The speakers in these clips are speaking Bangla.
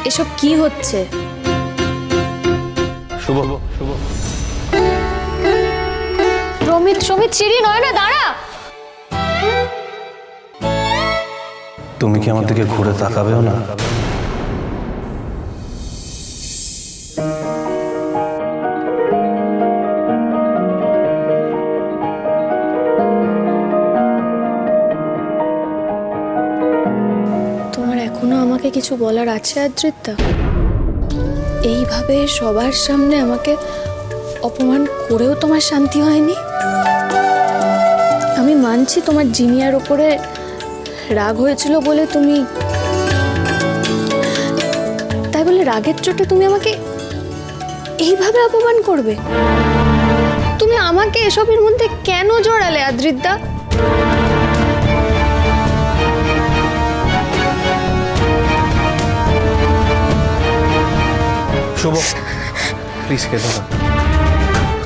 এসব কি হচ্ছে? শুভ শুভ রমিত সমিত চিরি নয় না, দাঁড়া। তুমি কি আমার দিকে ঘুরে তাকাবেও না? তোমার এখনো আমাকে কিছু বলার আছে আদ্রিতা? এইভাবে সবার সামনে আমাকে অপমান করেও তোমার শান্তি হয়নি? আমি মানছি তোমার জিনিয়ার ওপরে রাগ হয়েছিল বলে তুমি, তাই বলে রাগের চোটে তুমি আমাকে এইভাবে অপমান করবে? তুমি আমাকে এসবের মধ্যে কেন জড়ালে আদ্রিতা? শুভ প্লিজ কেঁদো না।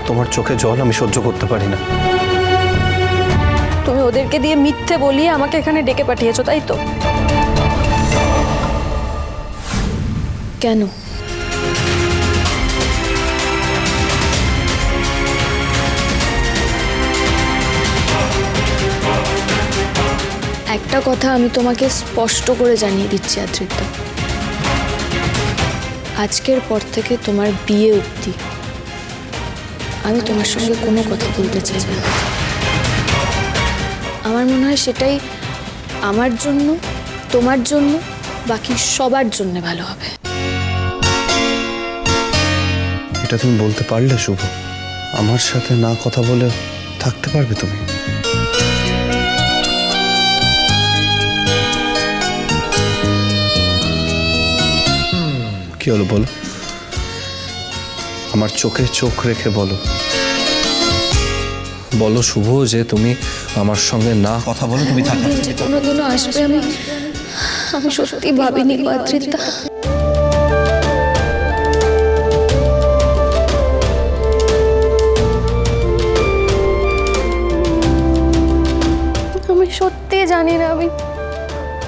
তোমার চোখে জল আমি সহ্য করতে পারি না। তুমি ওদেরকে দিয়ে মিথ্যে বলিয়ে আমাকে এখানে ডেকে পাঠিয়েছো, তাই তো? কেন? একটা কথা আমি তোমাকে স্পষ্ট করে জানিয়ে দিচ্ছি আদ্রিতা, আজকের পর থেকে তোমার বিয়ে অবধি আমি তোমার সঙ্গে কোনো কথা বলতে চাই না। আমার মনে হয় সেটাই আমার জন্য, তোমার জন্য, বাকি সবার জন্য ভালো হবে। এটা তুমি বলতে পারলে শুভ? আমার সাথে না কথা বলে থাকতে পারবে তুমি? কি হলো বলো, আমার চোখে চোখ রেখে বলো। বলো শুভ যে তুমি আমার সঙ্গে না কথা বলে তুমি থাকবে। যে কোনোদিনও আসবে আমি সত্যি ভাবিনি আদ্রিতা। আমি সত্যি জানি না আমি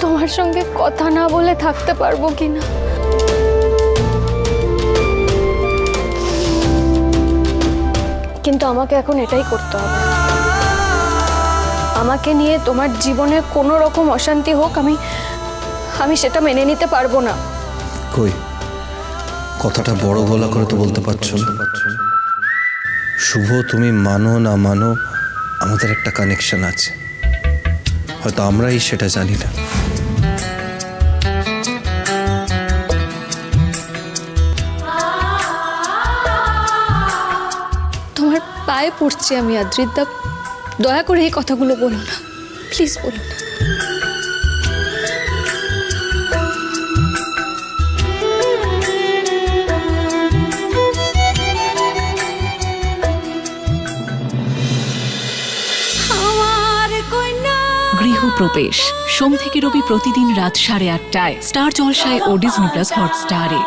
তোমার সঙ্গে কথা না বলে থাকতে পারবো কিনা। কিন্তু আমাকে এখন এটাই করতে হবে। আমাকে নিয়ে তোমার জীবনে কোনো রকম অশান্তি হোক, আমি সেটা মেনে নিতে পারবো না। কই, কথাটা বড় গলা করে তো বলতে পারছো না। শুভ তুমি মানো না মানো, আমাদের একটা কানেকশন আছে, হয়তো আমরাই সেটা জানি না। তোমার পায়ে পড়ছি আমি আদ্রিতা, দয়া করে এই কথাগুলো বলো না, প্লিজ বলো না। গৃহপ্রবেশ সোম থেকে রবি প্রতিদিন রাত 8:30টায় স্টার জলসায় ও ডিজনি প্লাস হটস্টারে।